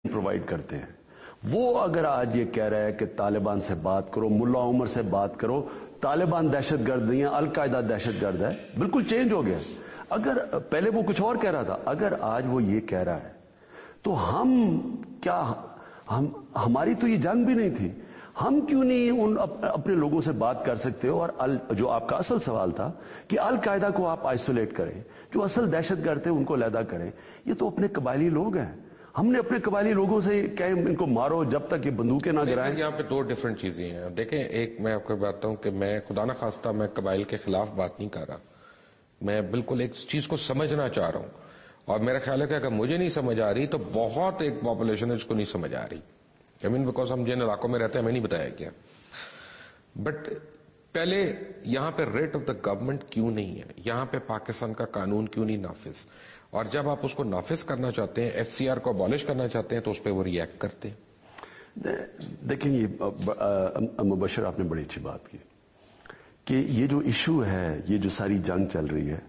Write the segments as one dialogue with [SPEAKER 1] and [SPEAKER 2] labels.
[SPEAKER 1] Provide کرتے ہیں. وہ اگر آج یہ کہہ رہا ہے کہ طالبان سے بات کرو, ملا عمر سے بات کرو, طالبان دہشت گرد نہیں ہے, القاعدہ دہشت گرد ہے, بالکل چینج ہو گیا. اگر پہلے وہ کچھ اور کہہ رہا تھا, اگر آج وہ یہ کہہ رہا ہے تو ہماری تو یہ جنگ بھی نہیں تھی, ہم کیوں نہیں اپنے لوگوں سے بات کر سکتے ہو؟ اور جو آپ کا اصل سوال تھا کہ القاعدہ کو آپ آئسولیٹ کریں, جو اصل دہشت گرد ہیں ان کو علیحدہ کریں, یہ تو اپنے قبائلی لوگ ہیں. ہم نے اپنے قبائلی لوگوں سے کہیں ان کو مارو جب تک یہ بندوقیں نہ گرائیں.
[SPEAKER 2] یہاں پہ دو ڈیفرنٹ چیزیں ہیں. دیکھیں, ایک میں آپ کو بتاتا ہوں کہ میں خدا نہ خواستہ میں قبائل کے خلاف بات نہیں کر رہا, میں بالکل ایک چیز کو سمجھنا چاہ رہا ہوں, اور میرا خیال ہے کہ اگر مجھے نہیں سمجھ آ رہی تو بہت ایک پاپولیشن ہے جس کو نہیں سمجھ آ رہی. بیکاز ہم جن علاقوں میں رہتے ہیں ہمیں نہیں بتایا کیا. بٹ پہلے یہاں پہ ریٹ آف دا گورنمنٹ کیوں نہیں ہے, یہاں پہ پاکستان کا قانون کیوں نہیں نافذ, اور جب آپ اس کو نافذ کرنا چاہتے ہیں, ایف سی آر کو ابالش کرنا چاہتے ہیں, تو اس پہ وہ ری ایکٹ کرتے ہیں.
[SPEAKER 1] دیکھیں, یہ مبشر آپ نے بڑی اچھی بات کی کہ یہ جو ایشو ہے, یہ جو ساری جنگ چل رہی ہے,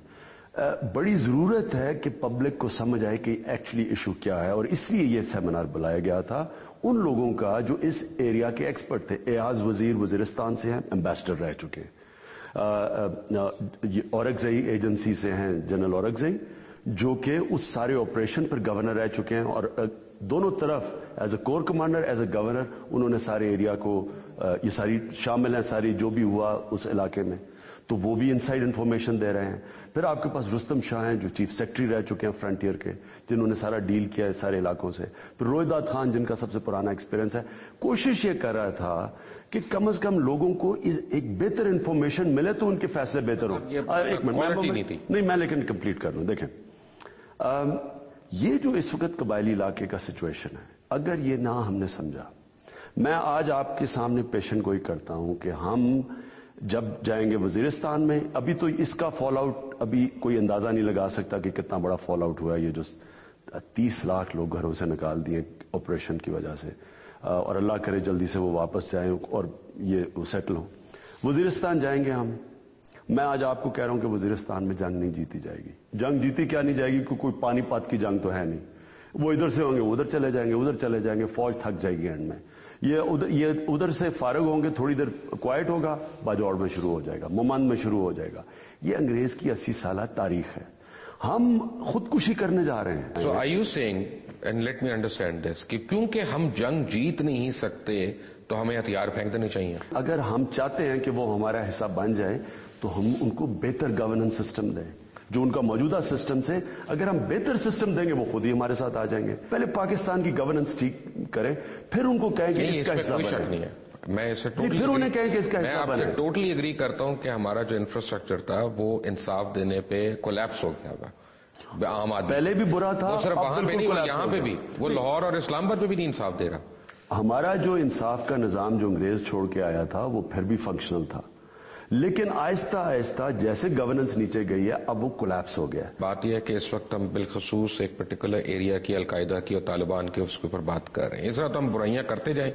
[SPEAKER 1] بڑی ضرورت ہے کہ پبلک کو سمجھ آئے کہ ایکچولی ایشو کیا ہے. اور اس لیے یہ سیمینار بلایا گیا تھا ان لوگوں کا جو اس ایریا کے ایکسپرٹ تھے. ایاز وزیر وزیرستان سے ہیں, ایمبیسڈر رہ چکے ہیں. اورکزئی ایجنسی سے ہیں جنرل اورکزئی, جو کہ اس سارے آپریشن پر گورنر رہ چکے ہیں, اور دونوں طرف as a corps commander, as a governor, انہوں نے سارے ایریا کو, یہ ساری شامل ہیں, ساری جو بھی ہوا اس علاقے میں, تو وہ بھی انسائیڈ انفارمیشن دے رہے ہیں. پھر آپ کے پاس رستم شاہ ہیں جو چیف سیکرٹری رہ چکے ہیں فرنٹیئر کے, جنہوں نے سارا ڈیل کیا ہے سارے علاقوں سے. پھر روہداد خان جن کا سب سے پرانا ایکسپیرینس ہے. کوشش یہ کر رہا تھا کہ کم از کم لوگوں کو ایک بہتر انفارمیشن ملے تو ان کے فیصلے بہتر ہوں. ایک منٹ, نہیں میں لیکن کمپلیٹ کر لوں. دیکھیں, یہ جو اس وقت قبائلی علاقے کا سچویشن ہے, اگر یہ نہ ہم نے سمجھا, میں آج آپ کے سامنے پیشن گوئی کرتا ہوں کہ ہم جب جائیں گے وزیرستان میں, ابھی تو اس کا فال آؤٹ ابھی کوئی اندازہ نہیں لگا سکتا کہ کتنا بڑا فال آؤٹ ہوا ہے. یہ جو 30 لاکھ لوگ گھروں سے نکال دیے آپریشن کی وجہ سے, اور اللہ کرے جلدی سے وہ واپس جائیں اور یہ سیٹل ہوں. وزیرستان جائیں گے ہم. میں آج آپ کو کہہ رہا ہوں کہ وزیرستان میں جنگ نہیں جیتی جائے گی. جنگ جیتی کیا نہیں جائے گی, کوئی پانی پات کی جنگ تو ہے نہیں. وہ ادھر سے ہوں گے, ادھر چلے جائیں گے, ادھر چلے جائیں گے, فوج تھک جائے گی اینڈ میں. یہ ادھر سے فارغ ہوں گے, تھوڑی دیر کوائٹ ہوگا, باجوڑ میں شروع ہو جائے گا, ممند میں شروع ہو جائے گا. یہ انگریز کی 80 سالہ تاریخ ہے. ہم خودکشی کرنے جا رہے ہیں.
[SPEAKER 2] So are you saying, and let me understand this, کہ کیونکہ ہم جنگ جیت نہیں سکتے تو ہمیں ہتھیار پھینک دینے چاہیے؟
[SPEAKER 1] اگر ہم چاہتے ہیں کہ وہ ہمارا حصہ بن جائے تو ہم ان کو بہتر گورننس سسٹم دیں. جو ان کا موجودہ سسٹم سے اگر ہم بہتر سسٹم دیں گے, وہ خود ہی ہمارے ساتھ آ جائیں گے. پہلے پاکستان کی گورننس ٹھیک کریں, پھر ان کو کہیں کہ اس کا حصہ بنیں.
[SPEAKER 2] میں اسے ٹوٹلی اگری کرتا ہوں کہ ہمارا جو انفراسٹرکچر تھا وہ انصاف دینے پہ کولیپس ہو گیا تھا. عام آدمی
[SPEAKER 1] پہلے بھی برا تھا,
[SPEAKER 2] صرف وہاں پہ نہیں, یہاں پہ بھی, وہ لاہور اور اسلام آباد پہ بھی نہیں انصاف دے رہا.
[SPEAKER 1] ہمارا جو انصاف کا نظام جو انگریز چھوڑ کے آیا تھا وہ پھر بھی فنکشنل تھا, لیکن آہستہ آہستہ جیسے گورننس نیچے گئی ہے اب وہ کولیپس ہو گیا.
[SPEAKER 2] بات یہ ہے کہ اس وقت ہم بالخصوص ایک پرٹیکولر ایریا کی, القاعدہ کی اور طالبان کی, اس کے اوپر بات کر رہے ہیں. اس طرح تو ہم برائیاں کرتے جائیں.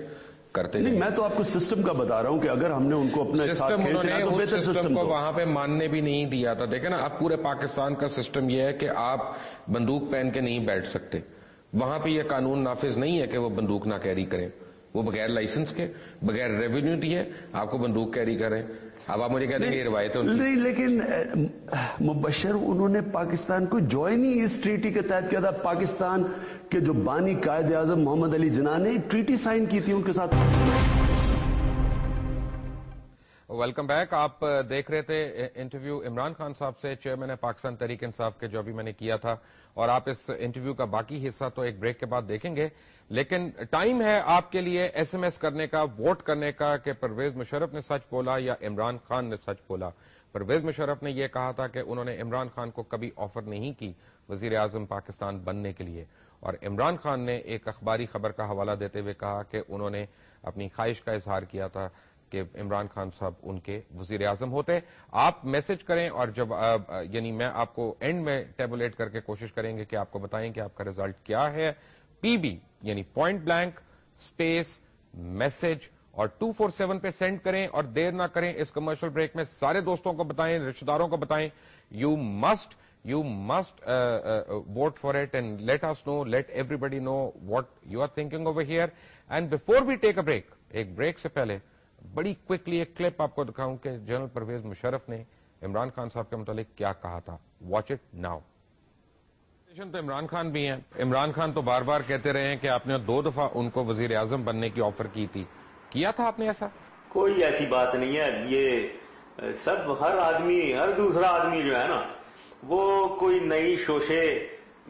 [SPEAKER 2] نہیں,
[SPEAKER 1] میں تو آپ کو سسٹم کا بتا رہا ہوں کہ اگر ہم نے ان کو اپنے ساتھ کھینچنا ہے تو بہتر سسٹم
[SPEAKER 2] کو وہاں پہ ماننے بھی نہیں دیا تھا. دیکھیں نا, اب پورے پاکستان کا سسٹم یہ ہے کہ آپ بندوق پہن کے نہیں بیٹھ سکتے. وہاں پہ یہ قانون نافذ نہیں ہے کہ وہ بندوق نہ کیری کریں. وہ بغیر لائسنس کے, بغیر ریونیو دیے آپ کو بندوق کیری کریں. اب آپ مجھے کہتے ہیں کہ یہ روایت ہے
[SPEAKER 1] نہیں, لیکن مبشر انہوں نے پاکستان کو جوائن ہی اس ٹریٹی کے تحت کیا تھا. پاکستان کے جو بانی قائد اعظم محمد علی جناح نے ٹریٹی سائن کی تھی ان کے ساتھ.
[SPEAKER 2] Welcome back. آپ دیکھ رہے تھے انٹرویو عمران خان صاحب سے, چیئرمین ہے پاکستان تحریک انصاف کے, جو ابھی میں نے کیا تھا, اور آپ اس انٹرویو کا باقی حصہ تو ایک بریک کے بعد دیکھیں گے. لیکن ٹائم ہے آپ کے لیے ایس ایم ایس کرنے کا, ووٹ کرنے کا کہ پرویز مشرف نے سچ بولا یا عمران خان نے سچ بولا. پرویز مشرف نے یہ کہا تھا کہ انہوں نے عمران خان کو کبھی آفر نہیں کی وزیر اعظم پاکستان بننے کے لیے, اور عمران خان نے ایک اخباری خبر کا حوالہ دیتے ہوئے کہا کہ انہوں نے اپنی خواہش کا اظہار کیا تھا کہ عمران خان صاحب ان کے وزیر اعظم ہوتے. آپ میسج کریں, اور جب یعنی میں آپ کو اینڈ میں ٹیبولیٹ کر کے کوشش کریں گے کہ آپ کو بتائیں کہ آپ کا رزلٹ کیا ہے. پی بی یعنی پوائنٹ بلینک اسپیس میسج اور 247 پہ سینڈ کریں, اور دیر نہ کریں. اس کمرشل بریک میں سارے دوستوں کو بتائیں, رشتہ داروں کو بتائیں, you must you must vote for it and let us know, let everybody know what you are thinking over here. And before we take a break, ایک بریک سے پہلے بڑی کوئکلی ایک کلپ آپ کو دکھاؤں کہ جنرل پرویز مشرف نے عمران خان صاحب کے متعلق کیا کہا تھا. Watch it now. تو عمران خان بھی ہیں. عمران خان تو بار بار کہتے رہے ہیں کہ آپ نے 2 دفعہ ان کو وزیر اعظم بننے کی آفر کی تھی. کیا تھا آپ نے ایسا؟
[SPEAKER 3] کوئی ایسی بات نہیں ہے. یہ سب ہر آدمی، ہر دوسرا آدمی جو ہے نا، وہ کوئی نئی شوشے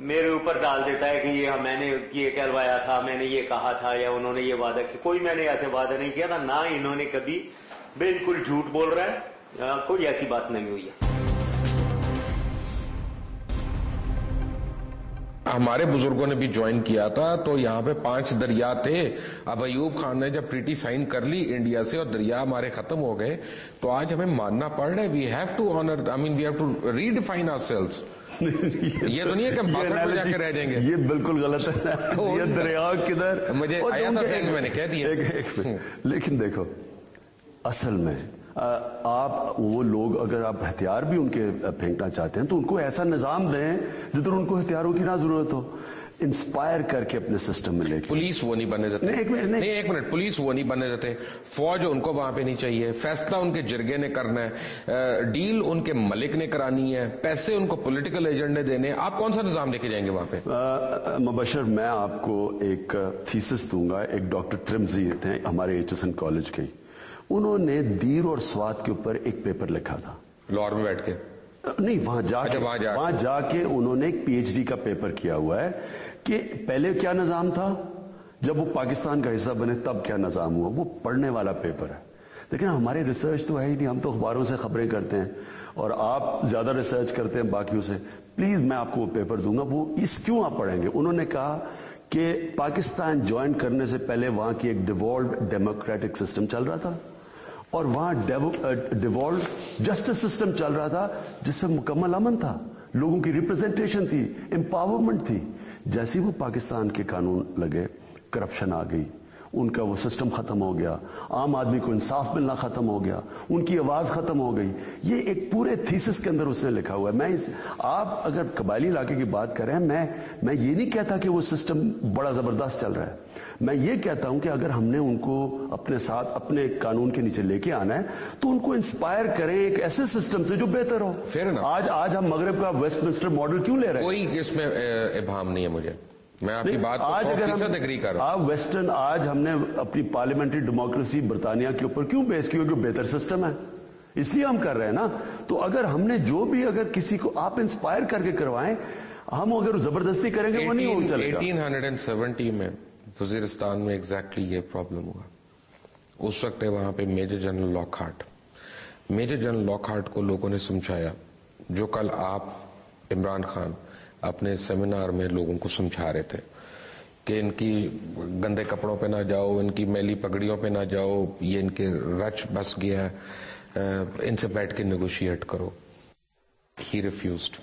[SPEAKER 3] میرے اوپر ڈال دیتا ہے کہ یہ میں نے یہ کہلوایا تھا، میں نے یہ کہا تھا، یا انہوں نے یہ وعدہ کیا. کوئی میں نے ایسے وعدہ نہیں کیا تھا، نہ انہوں نے کبھی. بالکل جھوٹ بول رہا ہے. کوئی ایسی بات نہیں ہوئی ہے.
[SPEAKER 2] ہمارے بزرگوں نے بھی جوائن کیا تھا تو یہاں پہ 5 دریا تھے. اب ایوب خان نے جب ٹریٹی سائن کر لی انڈیا سے اور دریا ہمارے ختم ہو گئے تو آج ہمیں ماننا پڑ رہا ہے. We have to honour, I mean we have to redefine ourselves. یہ تو نہیں ہے کہ ہم باسٹ میں جا کے رہ جائیں گے.
[SPEAKER 1] یہ بالکل غلط ہے. یہ دریا کدھر،
[SPEAKER 2] مجھے آیا تھا ذہن میں، میں نے کہہ دیا.
[SPEAKER 1] لیکن دیکھو اصل میں آپ وہ لوگ اگر آپ ہتھیار بھی ان کے پھینکنا چاہتے ہیں تو ان کو ایسا نظام دیں جدھر ان کو ہتھیاروں کی نہ ضرورت ہو. انسپائر کر کے اپنے سسٹم میں لے کے.
[SPEAKER 2] پولیس وہ نہیں بننے دیتے. نہیں ایک منٹ، پولیس وہ نہیں بننے دیتے. فوج ان کو وہاں پہ نہیں چاہیے. فیصلہ ان کے جرگے نے کرنا ہے. ڈیل ان کے ملک نے کرانی ہے. پیسے ان کو پولیٹیکل ایجنٹ نے دینے. آپ کون سا نظام لے کے جائیں گے وہاں پہ؟
[SPEAKER 1] مبشر، میں آپ کو ایک تھیسس دوں گا. ایک ڈاکٹر ٹرمزی تھے ہمارے HSN کالج کے، انہوں نے دیر اور سوات کے اوپر ایک پیپر لکھا تھا.
[SPEAKER 2] لاہور میں بیٹھ کے؟
[SPEAKER 1] نہیں، وہاں جا کے انہوں نے ایک PhD کا پیپر کیا ہوا ہے کہ پہلے کیا نظام تھا، جب وہ پاکستان کا حصہ بنے تب کیا نظام ہوا. وہ پڑھنے والا پیپر ہے. لیکن ہمارے ریسرچ تو ہے ہی نہیں. ہم تو اخباروں سے خبریں کرتے ہیں اور آپ زیادہ ریسرچ کرتے ہیں باقیوں سے. پلیز میں آپ کو وہ پیپر دوں گا، وہ کیوں آپ پڑھیں گے. انہوں نے کہا کہ پاکستان جوائن کرنے سے پہلے وہاں کی ایک ڈیوالوڈ ڈیموکریٹک سسٹم چل رہا تھا اور وہاں ڈیوالوڈ جسٹس سسٹم چل رہا تھا جس سے مکمل امن تھا، لوگوں کی ریپرزنٹیشن تھی، امپاورمنٹ تھی. جیسے وہ پاکستان کے قانون لگے، کرپشن آ گئی، ان کا وہ سسٹم ختم ہو گیا، عام آدمی کو انصاف ملنا ختم ہو گیا، ان کی آواز ختم ہو گئی. یہ ایک پورے تھیسس کے اندر اس نے لکھا ہوا ہے. آپ اگر قبائلی علاقے کی بات کریں، میں یہ نہیں کہتا کہ وہ سسٹم بڑا زبردست چل رہا ہے. میں یہ کہتا ہوں کہ اگر ہم نے ان کو اپنے ساتھ اپنے قانون کے نیچے لے کے آنا ہے تو ان کو انسپائر کریں ایک ایسے سسٹم سے جو بہتر ہو. آج ہم مغرب کا ویسٹ منسٹر ماڈل کیوں لے رہے ہیں؟
[SPEAKER 2] کوئی اس میں ابہام نہیں ہے مجھے. میں آپ کی بات کو 100% ایگری کر رہا ہوں.
[SPEAKER 1] آپ ویسٹرن، آج ہم نے اپنی پارلیمنٹری ڈیموکریسی برطانیہ کے اوپر کیوں بیس کی؟ جو بہتر سسٹم ہے اس لیے ہم کر رہے ہیں نا. تو اگر ہم نے جو بھی اگر کسی کو آپ انسپائر کر کے کروائیں، ہم اگر زبردستی کریں گے وہ نہیں ہو چلے گا.
[SPEAKER 2] 1870 میں وزیرستان میں ایگزیکٹلی یہ پرابلم ہوا. اس وقت ہے وہاں پہ major general Lockhart. Major general Lockhart کو لوگوں نے سمجھایا جو کل آپ عمران خان اپنے سیمینار میں لوگوں کو سمجھا رہے تھے کہ ان کی گندے کپڑوں پہ نہ جاؤ، ان کی میلی پگڑیوں پہ نہ جاؤ، یہ ان کے رچ بس گیا، ان سے بیٹھ کے نیگوشیٹ کرو. ہی ریفیوزڈ.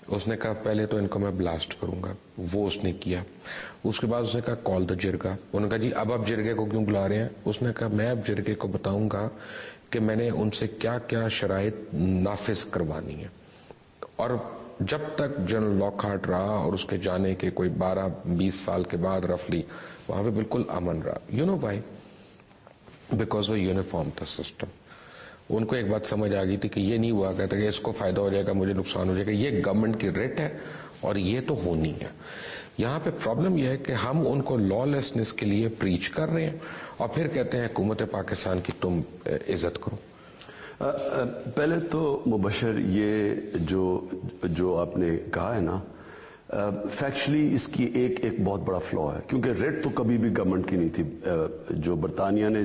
[SPEAKER 2] اس نے کہا پہلے تو ان کو میں بلاسٹ کروں گا. وہ اس نے کیا. اس کے بعد اس نے کہا کال دا جرگا. انہوں نے کہا جی اب آپ جرگے کو کیوں بلا رہے ہیں؟ اس نے کہا میں اب جرگے کو بتاؤں گا کہ میں نے ان سے کیا کیا شرائط نافذ کروانی ہے. اور جب تک جنرل لاک ہارٹ رہا اور اس کے جانے کے کوئی 12-20 سال کے بعد رفلی وہاں پہ بالکل امن رہا. You know why? بیکاز وہ یونیفارم تھا سسٹم. ان کو ایک بات سمجھ آ گئی تھی کہ یہ نہیں ہوا کرتا کہ اس کو فائدہ ہو جائے گا مجھے نقصان ہو جائے گا. یہ گورنمنٹ کی ریٹ ہے اور یہ تو ہونی ہے. یہاں پہ پرابلم یہ ہے کہ ہم ان کو لا لیسنس کے لیے پریچ کر رہے ہیں اور پھر کہتے ہیں حکومت پاکستان کی تم عزت کرو.
[SPEAKER 1] پہلے تو مبشر یہ جو آپ نے کہا ہے نا، فیکچولی اس کی ایک بہت بڑا فلا ہے، کیونکہ ریٹ تو کبھی بھی گورنمنٹ کی نہیں تھی. جو برطانیہ نے